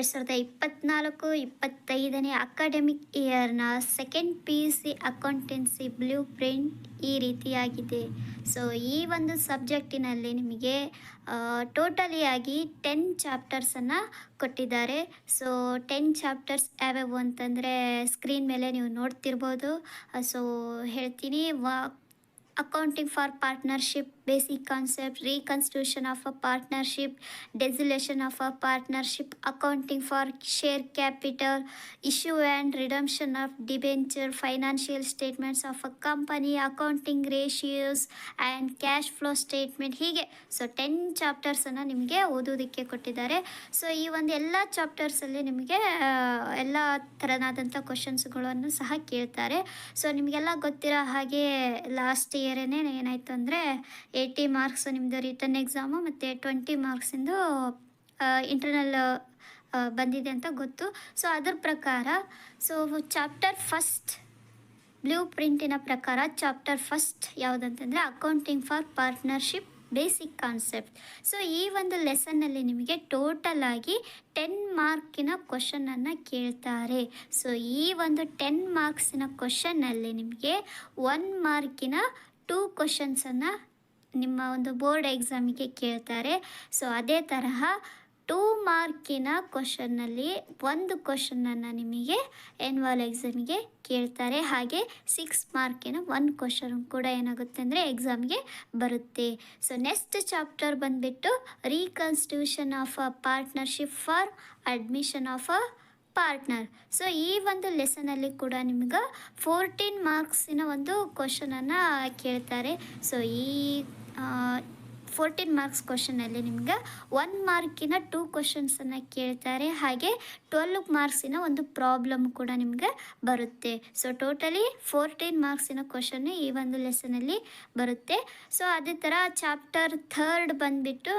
2024-25ನೇ academic ಇಯರ್ನ second PUC accountancy blueprint ಈ ರೀತಿಯಾಗಿದೆ. ಸೊ ಈ ಒಂದು ಸಬ್ಜೆಕ್ಟಿನಲ್ಲಿ ನಿಮಗೆ ಟೋಟಲಿಯಾಗಿ 10 ಚಾಪ್ಟರ್ಸನ್ನು ಕೊಟ್ಟಿದ್ದಾರೆ. ಸೊ 10 ಚಾಪ್ಟರ್ಸ್ ಯಾವ್ಯಾವು ಅಂತಂದರೆ ಸ್ಕ್ರೀನ್ ಮೇಲೆ ನೀವು ನೋಡ್ತಿರ್ಬೋದು. ಸೊ ಹೇಳ್ತೀನಿ. Accounting for partnership, basic concept, reconstitution of a partnership, dissolution of a partnership, accounting for share capital, issue and redemption of debenture, financial statements of a company, accounting ratios and cash flow statement. ಹೀಗೆ so 10 ಚಾಪ್ಟರ್ಸನ್ನು ನಿಮಗೆ ಓದೋದಕ್ಕೆ ಕೊಟ್ಟಿದ್ದಾರೆ. So ಈ ಒಂದು ಎಲ್ಲ ಚಾಪ್ಟರ್ಸಲ್ಲಿ ನಿಮಗೆ ಎಲ್ಲ ಥರನಾದಂಥ ಕ್ವಶನ್ಸ್ಗಳನ್ನು ಸಹ ಕೇಳ್ತಾರೆ. ಸೊ ನಿಮಗೆಲ್ಲ ಗೊತ್ತಿರೋ ಹಾಗೆ ಲಾಸ್ಟ್ ಇಯರೇ ಏನಾಯಿತು ಅಂದರೆ 80 ಮಾರ್ಕ್ಸ್ ನಿಮ್ಮದು ರಿಟರ್ನ್ ಎಕ್ಸಾಮು ಮತ್ತು 20 ಮಾರ್ಕ್ಸಿಂದು ಇಂಟರ್ನಲ್ ಬಂದಿದೆ ಅಂತ ಗೊತ್ತು. ಸೊ ಅದ್ರ ಪ್ರಕಾರ ಚಾಪ್ಟರ್ ಫಸ್ಟ್ ಬ್ಲೂ ಪ್ರಿಂಟಿನ ಪ್ರಕಾರ ಚಾಪ್ಟರ್ ಫಸ್ಟ್ ಯಾವುದಂತಂದರೆ accounting for partnership, basic concept. So ಈ ಒಂದು ಲೆಸನ್ನಲ್ಲಿ ನಿಮಗೆ ಟೋಟಲ್ ಆಗಿ 10 ಮಾರ್ಕಿನ ಕ್ವಶನನ್ನು ಕೇಳ್ತಾರೆ. ಸೊ ಈ ಒಂದು 10 ಮಾರ್ಕ್ಸಿನ ಕ್ವಶನ್ನಲ್ಲಿ ನಿಮಗೆ 1 ಮಾರ್ಕಿನ 2 ಕ್ವಶನ್ಸನ್ನು ನಿಮ್ಮ ಒಂದು ಬೋರ್ಡ್ ಎಕ್ಸಾಮಿಗೆ ಕೇಳ್ತಾರೆ. ಸೊ ಅದೇ ತರಹ 2 ಮಾರ್ಕಿನ ಕ್ವಶನ್ನಲ್ಲಿ 1 ಕ್ವಶನನ್ನು ನಿಮಗೆ ಎನ್ಯುವಲ್ ಎಕ್ಸಾಮಿಗೆ ಕೇಳ್ತಾರೆ. ಹಾಗೆ 6 ಮಾರ್ಕಿನ 1 ಕ್ವಶನ್ ಕೂಡ ಏನಾಗುತ್ತೆ ಅಂದರೆ ಎಕ್ಸಾಮ್ಗೆ ಬರುತ್ತೆ. ಸೊ ನೆಕ್ಸ್ಟ್ ಚಾಪ್ಟರ್ ಬಂದುಬಿಟ್ಟು reconstitution of a partnership for admission of a partner. So ಈ ಒಂದು ಲೆಸನಲ್ಲಿ ಕೂಡ ನಿಮ್ಗೆ 14 ಮಾರ್ಕ್ಸಿನ ಒಂದು ಕ್ವಶನನ್ನು ಕೇಳ್ತಾರೆ. ಸೊ ಈ 14 ಮಾರ್ಕ್ಸ್ ಕ್ವಶನಲ್ಲಿ ನಿಮ್ಗೆ 1 ಮಾರ್ಕಿನ 2 ಕ್ವಶನ್ಸನ್ನು ಕೇಳ್ತಾರೆ. ಹಾಗೆ 12 ಮಾರ್ಕ್ಸಿನ ಒಂದು ಪ್ರಾಬ್ಲಮ್ ಕೂಡ ನಿಮಗೆ ಬರುತ್ತೆ. ಸೊ ಟೋಟಲಿ 14 ಮಾರ್ಕ್ಸಿನ ಕ್ವಶನ್ ಈ ಒಂದು ಲೆಸನಲ್ಲಿ ಬರುತ್ತೆ. ಸೊ ಅದೇ ಥರ ಚಾಪ್ಟರ್ 3 ಬಂದುಬಿಟ್ಟು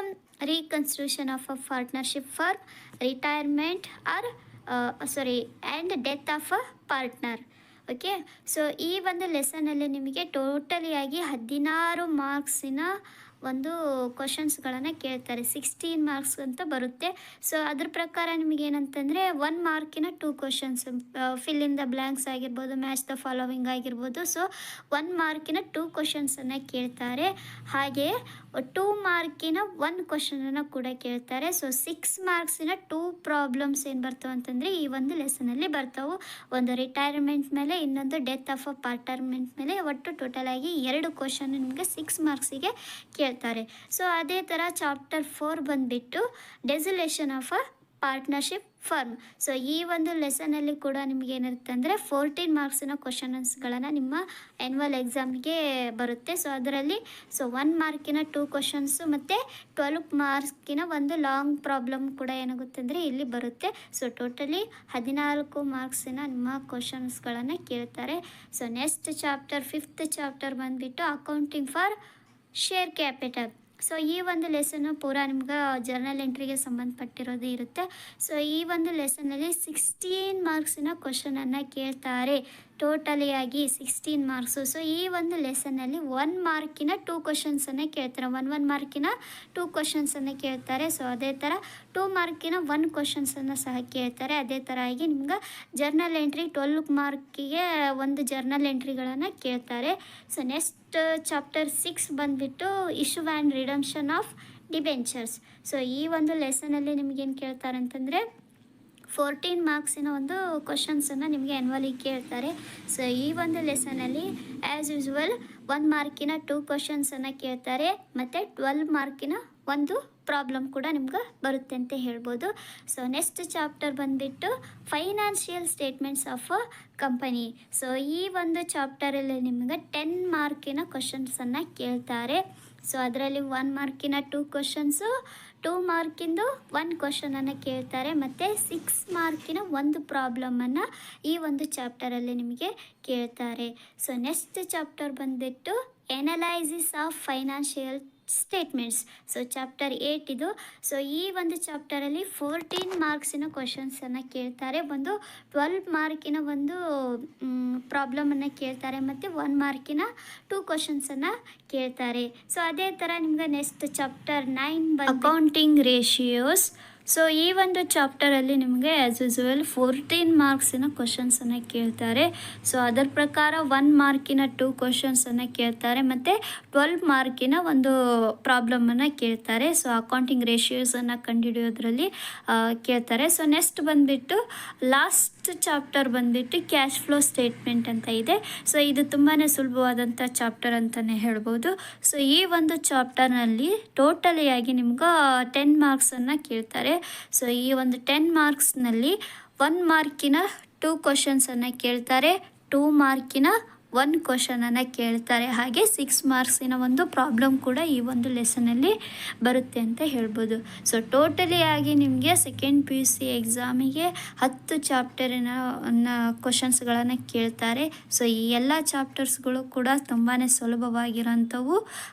reconstitution of a partnership for retirement or and death of a partner. Okay. So ಈ ಒಂದು ಲೆಸನಲ್ಲಿ ನಿಮಗೆ ಟೋಟಲಿಯಾಗಿ 16 ಮಾರ್ಕ್ಸಿನ ಒಂದು ಕ್ವಶನ್ಸ್ಗಳನ್ನು ಕೇಳ್ತಾರೆ. 16 ಮಾರ್ಕ್ಸ್ ಅಂತ ಬರುತ್ತೆ. ಸೊ ಅದ್ರ ಪ್ರಕಾರ ನಿಮಗೇನಂತಂದರೆ 1 ಮಾರ್ಕಿನ 2 questions, fill in the blanks ಆಗಿರ್ಬೋದು, ಮ್ಯಾಚ್ ದ ಫಾಲೋವಿಂಗ್ ಆಗಿರ್ಬೋದು. ಸೊ 1 ಮಾರ್ಕಿನ 2 ಕ್ವಶನ್ಸನ್ನು ಕೇಳ್ತಾರೆ. ಹಾಗೆ 2 ಮಾರ್ಕಿನ 1 ಕ್ವಶನನ್ನು ಕೂಡ ಕೇಳ್ತಾರೆ. ಸೊ 6 ಮಾರ್ಕ್ಸಿನ 2 ಪ್ರಾಬ್ಲಮ್ಸ್ ಏನು ಬರ್ತಾವೆ ಅಂತಂದರೆ ಈ ಒಂದು ಲೆಸನಲ್ಲಿ ಬರ್ತಾವೆ. ಒಂದು ರಿಟೈರ್ಮೆಂಟ್ ಮೇಲೆ, ಇನ್ನೊಂದು ಡೆತ್ ಆಫ್ ಅ ಪಾರ್ಟ್ನರ್ಮೆಂಟ್ ಮೇಲೆ. ಒಟ್ಟು ಟೋಟಲ್ ಆಗಿ 2 ಕ್ವಶನ್ ನಿಮಗೆ 6 ಮಾರ್ಕ್ಸಿಗೆ ಕೇಳ್ತಾರೆ. ಸೊ ಅದೇ ಥರ ಚಾಪ್ಟರ್ 4 ಬಂದುಬಿಟ್ಟು dissolution of a partnership firm. So ಈ ಒಂದು ಲೆಸನಲ್ಲಿ ಕೂಡ ನಿಮ್ಗೆ ಏನಿರುತ್ತೆ ಅಂದರೆ 14 ಮಾರ್ಕ್ಸಿನ ಕ್ವಶನ್ಸ್ಗಳನ್ನು ನಿಮ್ಮ ಆ್ಯನ್ಯುವಲ್ ಎಕ್ಸಾಮ್ಗೆ ಬರುತ್ತೆ. ಸೊ ಅದರಲ್ಲಿ 1 ಮಾರ್ಕಿನ 2 ಕ್ವಶನ್ಸು ಮತ್ತು 12 ಮಾರ್ಕ್ಸಿನ ಒಂದು ಲಾಂಗ್ ಪ್ರಾಬ್ಲಮ್ ಕೂಡ ಏನಾಗುತ್ತೆ ಅಂದರೆ ಇಲ್ಲಿ ಬರುತ್ತೆ. ಸೊ ಟೋಟಲಿ 14 ಮಾರ್ಕ್ಸಿನ ನಿಮ್ಮ ಕ್ವಶನ್ಸ್ಗಳನ್ನು ಕೇಳ್ತಾರೆ. So next chapter 5th chapter ಬಂದುಬಿಟ್ಟು accounting for share capital. So ಈ ಒಂದು ಲೆಸನ್ನು ಪೂರಾ ನಿಮ್ಗೆ ಜರ್ನಲ್ ಎಂಟ್ರಿಗೆ ಸಂಬಂಧಪಟ್ಟಿರೋದು ಇರುತ್ತೆ. ಸೊ ಈ ಒಂದು ಲೆಸನ್ನಲ್ಲಿ 16 ಮಾರ್ಕ್ಸಿನ ಕ್ವಶನನ್ನು ಕೇಳ್ತಾರೆ. ಟೋಟಲಿಯಾಗಿ 16 ಮಾರ್ಕ್ಸು. ಸೊ ಈ ಒಂದು ಲೆಸನ್ನಲ್ಲಿ 1 ಮಾರ್ಕಿನ 2 ಕ್ವಶನ್ಸನ್ನು ಕೇಳ್ತಾರೆ. 1 ಮಾರ್ಕಿನ 2 ಕ್ವಶನ್ಸನ್ನು ಕೇಳ್ತಾರೆ. ಸೊ ಅದೇ ಥರ 2 ಮಾರ್ಕಿನ 1 ಕ್ವಶನ್ಸನ್ನು ಸಹ ಕೇಳ್ತಾರೆ. ಅದೇ ಥರ ಆಗಿ ನಿಮ್ಗೆ ಜರ್ನಲ್ ಎಂಟ್ರಿ 12 ಮಾರ್ಕಿಗೆ ಒಂದು ಜರ್ನಲ್ ಎಂಟ್ರಿಗಳನ್ನು ಕೇಳ್ತಾರೆ. ಸೊ ನೆಕ್ಸ್ಟ್ ಚಾಪ್ಟರ್ 6 ಬಂದುಬಿಟ್ಟು issue and redemption of debentures. So ಈ ಒಂದು ಲೆಸನಲ್ಲಿ ನಿಮಗೇನು ಕೇಳ್ತಾರೆ ಅಂತಂದರೆ 14 ಮಾರ್ಕ್ಸಿನ ಒಂದು ಕ್ವಶನ್ಸನ್ನು ನಿಮಗೆ ಆ್ಯನ್ಯುವಲಿಗೆ ಕೇಳ್ತಾರೆ. ಸೊ ಈ ಒಂದು ಲೆಸನಲ್ಲಿ ಆ್ಯಸ್ ಯೂಸ್ವಲ್ 1 ಮಾರ್ಕಿನ 2 ಕ್ವಶನ್ಸನ್ನು ಕೇಳ್ತಾರೆ ಮತ್ತು 12 ಮಾರ್ಕಿನ ಒಂದು ಪ್ರಾಬ್ಲಮ್ ಕೂಡ ನಿಮ್ಗೆ ಬರುತ್ತೆ ಅಂತ ಹೇಳ್ಬೋದು. ಸೊ ನೆಕ್ಸ್ಟ್ ಚಾಪ್ಟರ್ ಬಂದುಬಿಟ್ಟು financial statements of a company. So ಈ ಒಂದು ಚಾಪ್ಟರಲ್ಲಿ ನಿಮಗೆ 10 ಮಾರ್ಕಿನ ಕ್ವಶನ್ಸನ್ನು ಕೇಳ್ತಾರೆ. ಸೊ ಅದರಲ್ಲಿ 1 ಮಾರ್ಕಿನ 2 ಕ್ವಶನ್ಸು, 2 ಮಾರ್ಕಿಂದು 1 ಕ್ವಶನನ್ನು ಕೇಳ್ತಾರೆ ಮತ್ತು 6 ಮಾರ್ಕಿನ ಒಂದು ಪ್ರಾಬ್ಲಮನ್ನು ಈ ಒಂದು ಚಾಪ್ಟರಲ್ಲಿ ನಿಮಗೆ ಕೇಳ್ತಾರೆ. ಸೊ ನೆಕ್ಸ್ಟ್ ಚಾಪ್ಟರ್ ಬಂದುಬಿಟ್ಟು analysis of financial statements. So chapter 8 ಇದು. ಸೊ ಈ ಒಂದು ಚಾಪ್ಟರಲ್ಲಿ 14 ಮಾರ್ಕ್ಸಿನ ಕ್ವಶನ್ಸನ್ನು ಕೇಳ್ತಾರೆ. ಒಂದು 12 ಮಾರ್ಕಿನ ಒಂದು ಪ್ರಾಬ್ಲಮನ್ನು ಕೇಳ್ತಾರೆ ಮತ್ತು 1 ಮಾರ್ಕಿನ 2 ಕ್ವಶನ್ಸನ್ನು ಕೇಳ್ತಾರೆ. ಸೊ ಅದೇ ಥರ ನಿಮ್ಗೆ next chapter 9 accounting ratios. So ಈ ಒಂದು ಚಾಪ್ಟರಲ್ಲಿ ನಿಮಗೆ ಆ್ಯಸ್ ಯೂಸುವಲ್ 14 ಮಾರ್ಕ್ಸಿನ ಕ್ವಶನ್ಸನ್ನು ಕೇಳ್ತಾರೆ. ಸೊ ಅದರ ಪ್ರಕಾರ 1 ಮಾರ್ಕಿನ 2 ಕ್ವಶನ್ಸನ್ನು ಕೇಳ್ತಾರೆ ಮತ್ತು 12 ಮಾರ್ಕಿನ ಒಂದು ಪ್ರಾಬ್ಲಮನ್ನು ಕೇಳ್ತಾರೆ. ಸೊ ಅಕೌಂಟಿಂಗ್ ರೇಷಿಯೋಸನ್ನು ಕಂಡುಹಿಡಿಯೋದ್ರಲ್ಲಿ ಕೇಳ್ತಾರೆ. ಸೊ ನೆಕ್ಸ್ಟ್ ಬಂದುಬಿಟ್ಟು ಲಾಸ್ಟ್ ಚಾಪ್ಟರ್ ಬಂದುಬಿಟ್ಟು ಕ್ಯಾಶ್ ಫ್ಲೋ ಸ್ಟೇಟ್ಮೆಂಟ್ ಅಂತ ಇದೆ. ಸೊ ಇದು ತುಂಬಾ ಸುಲಭವಾದಂಥ ಚಾಪ್ಟರ್ ಅಂತಲೇ ಹೇಳ್ಬೋದು. ಸೊ ಈ ಒಂದು ಚಾಪ್ಟರ್ನಲ್ಲಿ ಟೋಟಲಿಯಾಗಿ ನಿಮ್ಗೆ 10 ಮಾರ್ಕ್ಸನ್ನು ಕೇಳ್ತಾರೆ. ಸೊ ಈ ಒಂದು 10 ಮಾರ್ಕ್ಸ್ನಲ್ಲಿ 1 ಮಾರ್ಕಿನ 2 ಕ್ವಶನ್ಸನ್ನು ಕೇಳ್ತಾರೆ, 2 ಮಾರ್ಕಿನ 1 ಕ್ವಶನನ್ನು ಕೇಳ್ತಾರೆ, ಹಾಗೆ 6 ಮಾರ್ಕ್ಸಿನ ಒಂದು ಪ್ರಾಬ್ಲಮ್ ಕೂಡ ಈ ಒಂದು ಲೆಸನಲ್ಲಿ ಬರುತ್ತೆ ಅಂತ ಹೇಳ್ಬೋದು. ಸೊ ಟೋಟಲಿ ಆಗಿ ನಿಮಗೆ ಸೆಕೆಂಡ್ PUC ಎಕ್ಸಾಮಿಗೆ 10 ಚಾಪ್ಟರಿನ ಕ್ವಶನ್ಸ್ಗಳನ್ನು ಕೇಳ್ತಾರೆ. ಸೊ ಈ ಎಲ್ಲ ಚಾಪ್ಟರ್ಸ್ಗಳು ಕೂಡ ತುಂಬಾ ಸುಲಭವಾಗಿರೋಂಥವು.